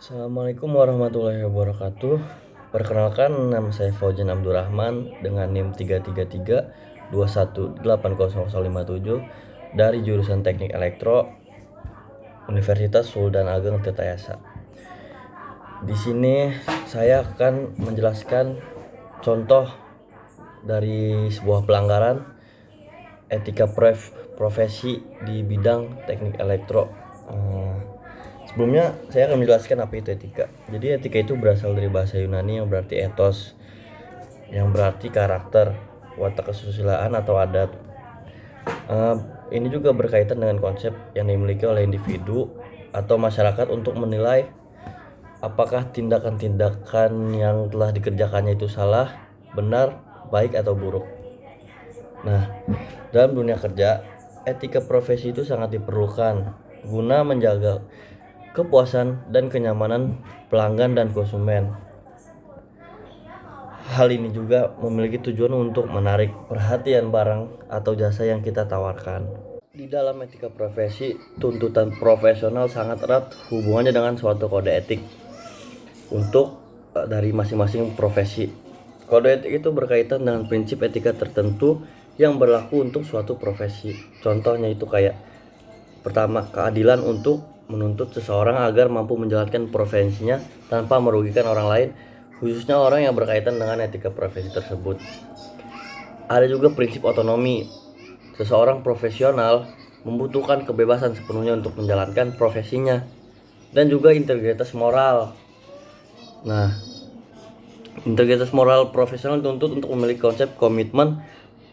Assalamualaikum warahmatullahi wabarakatuh. Perkenalkan, nama saya Fauzan Abdurrahman dengan NIM 33321800057 dari jurusan Teknik Elektro Universitas Sultan Ageng Tirtayasa. Di sini saya akan menjelaskan contoh dari sebuah pelanggaran etika profesi di bidang teknik elektro. Sebelumnya saya akan menjelaskan apa itu etika. Jadi etika itu berasal dari bahasa Yunani yang berarti ethos, yang berarti karakter, watak kesusilaan atau adat. Ini juga berkaitan dengan konsep yang dimiliki oleh individu atau masyarakat untuk menilai apakah tindakan-tindakan yang telah dikerjakannya itu salah, benar, baik atau buruk. Nah, dalam dunia kerja, etika profesi itu sangat diperlukan guna menjaga kepuasan dan kenyamanan pelanggan dan konsumen. Hal ini juga memiliki tujuan untuk menarik perhatian barang atau jasa yang kita tawarkan. Di dalam etika profesi, tuntutan profesional sangat erat hubungannya dengan suatu kode etik untuk dari masing-masing profesi. Kode etik itu berkaitan dengan prinsip etika tertentu yang berlaku untuk suatu profesi. Contohnya itu kayak pertama, keadilan untuk menuntut seseorang agar mampu menjalankan profesinya tanpa merugikan orang lain, khususnya orang yang berkaitan dengan etika profesi tersebut. Ada juga prinsip otonomi. Seseorang profesional membutuhkan kebebasan sepenuhnya untuk menjalankan profesinya, dan juga integritas moral. Nah, integritas moral profesional dituntut untuk memiliki konsep komitmen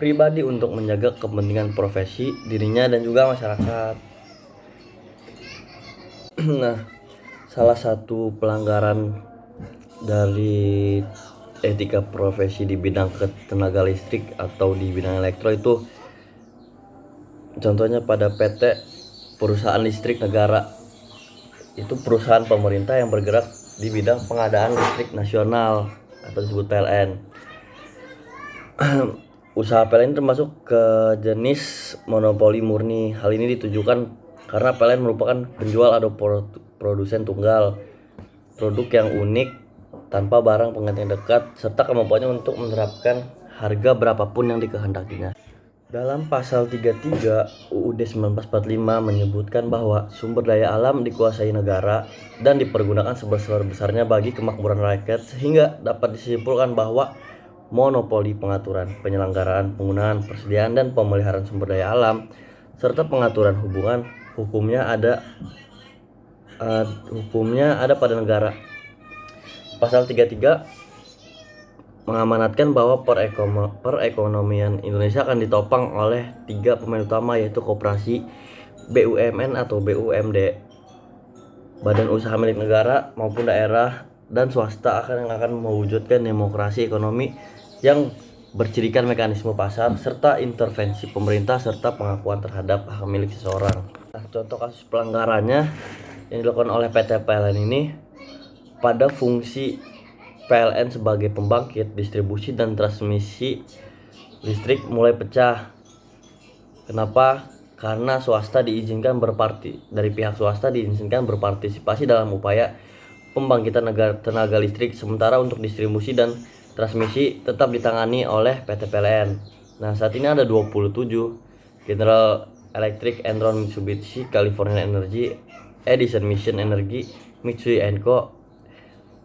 pribadi untuk menjaga kepentingan profesi dirinya dan juga masyarakat. Nah, salah satu pelanggaran dari etika profesi di bidang tenaga listrik atau di bidang elektro itu contohnya pada PT Perusahaan Listrik Negara. Itu perusahaan pemerintah yang bergerak di bidang pengadaan listrik nasional atau disebut PLN. Usaha PLN termasuk ke jenis monopoli murni. Hal ini ditujukan karena PLN merupakan penjual atau produsen tunggal, produk yang unik tanpa barang pengganti yang dekat, serta kemampuannya untuk menerapkan harga berapapun yang dikehendakinya. Dalam pasal 33 UUD 1945 menyebutkan bahwa sumber daya alam dikuasai negara dan dipergunakan sebesar-besarnya bagi kemakmuran rakyat, sehingga dapat disimpulkan bahwa monopoli pengaturan, penyelenggaraan, penggunaan, persediaan, dan pemeliharaan sumber daya alam serta pengaturan hukumnya ada pada negara. Pasal 33 mengamanatkan bahwa perekonomian Indonesia akan ditopang oleh 3 pemain utama, yaitu koperasi, BUMN atau BUMD, badan usaha milik negara maupun daerah dan swasta yang akan mewujudkan demokrasi ekonomi yang bercirikan mekanisme pasar serta intervensi pemerintah serta pengakuan terhadap hak milik seseorang. Nah, contoh kasus pelanggarannya yang dilakukan oleh PT PLN ini pada fungsi PLN sebagai pembangkit, distribusi dan transmisi listrik mulai pecah. Kenapa? Karena dari pihak swasta diizinkan berpartisipasi dalam upaya pembangkitan tenaga listrik, sementara untuk distribusi dan transmisi tetap ditangani oleh PT PLN. Nah, saat ini ada 27, General Electric, Enron, Mitsubishi, California Energy, Edison Mission Energy, Mitsui & Co,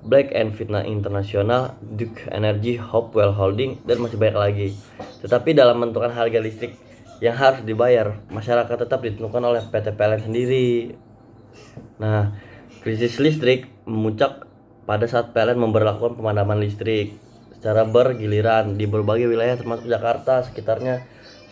Black & Fitna International, Duke Energy, Hopewell Holding, dan masih banyak lagi. Tetapi dalam menentukan harga listrik yang harus dibayar, masyarakat tetap ditentukan oleh PT PLN sendiri. Nah, krisis listrik memuncak pada saat PLN memberlakukan pemadaman listrik secara bergiliran di berbagai wilayah termasuk Jakarta sekitarnya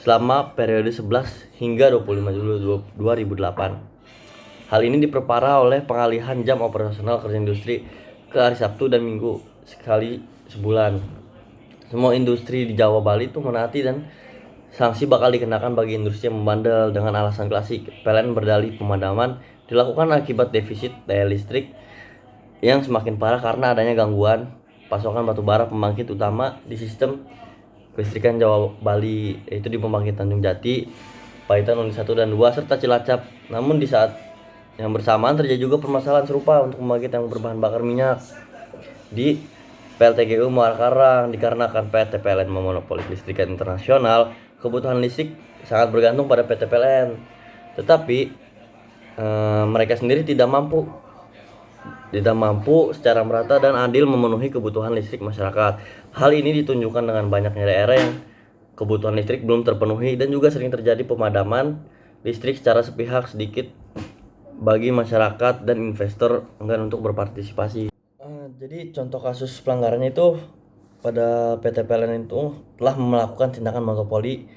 selama periode 11 hingga 25 Juli 2008. Hal ini diperparah oleh pengalihan jam operasional kerja industri ke hari Sabtu dan Minggu sekali sebulan. Semua industri di Jawa Bali itu menaati, dan sanksi bakal dikenakan bagi industri yang membandel dengan alasan klasik. PLN berdalih pemadaman dilakukan akibat defisit daya listrik yang semakin parah karena adanya gangguan pasokan batubara pembangkit utama di sistem kelistrikan Jawa Bali, yaitu di pembangkit Tanjung Jati, Paiton Unit 1 dan 2 serta Cilacap. Namun di saat Yang bersamaan terjadi juga permasalahan serupa untuk pembangkit yang berbahan bakar minyak di PLTGU Muara Karang. Dikarenakan PT PLN memonopoli listrikan internasional, kebutuhan listrik sangat bergantung pada PT PLN. Tetapi mereka sendiri tidak mampu secara merata dan adil memenuhi kebutuhan listrik masyarakat. Hal ini ditunjukkan dengan banyaknya daerah yang kebutuhan listrik belum terpenuhi dan juga sering terjadi pemadaman listrik secara sepihak, sedikit bagi masyarakat dan investor enggan untuk berpartisipasi. Jadi contoh kasus pelanggarannya itu pada PT PLN itu telah melakukan tindakan monopoli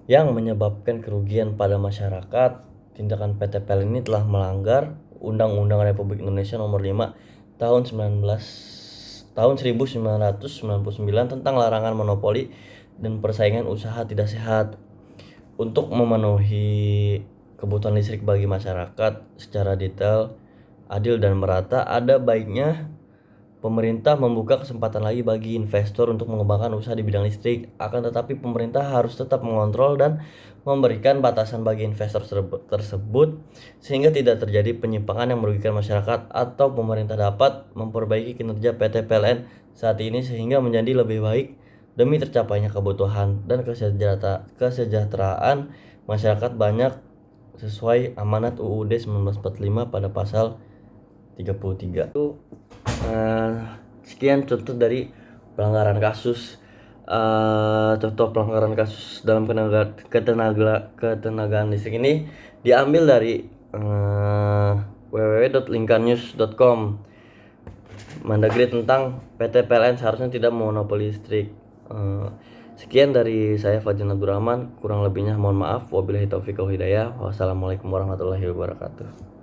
yang menyebabkan kerugian pada masyarakat. Tindakan PT PLN ini telah melanggar Undang-Undang Republik Indonesia Nomor 5 tahun 1999 tentang larangan monopoli dan persaingan usaha tidak sehat. Untuk memenuhi kebutuhan listrik bagi masyarakat secara detail, adil dan merata, ada baiknya pemerintah membuka kesempatan lagi bagi investor untuk mengembangkan usaha di bidang listrik. Akan tetapi pemerintah harus tetap mengontrol dan memberikan batasan bagi investor tersebut sehingga tidak terjadi penyimpangan yang merugikan masyarakat, atau pemerintah dapat memperbaiki kinerja PT PLN saat ini sehingga menjadi lebih baik demi tercapainya kebutuhan dan kesejahteraan masyarakat banyak sesuai amanat UUD 1945 pada pasal 33. Sekian contoh dari pelanggaran kasus dalam ketenagaan listrik ini diambil dari www.lingkarnews.com. Mendagri tentang PT PLN seharusnya tidak monopoli listrik. Sekian dari saya Fajrin Abdurrahman, kurang lebihnya mohon maaf. Wabillahi taufiq wal hidayah. Wassalamualaikum warahmatullahi wabarakatuh.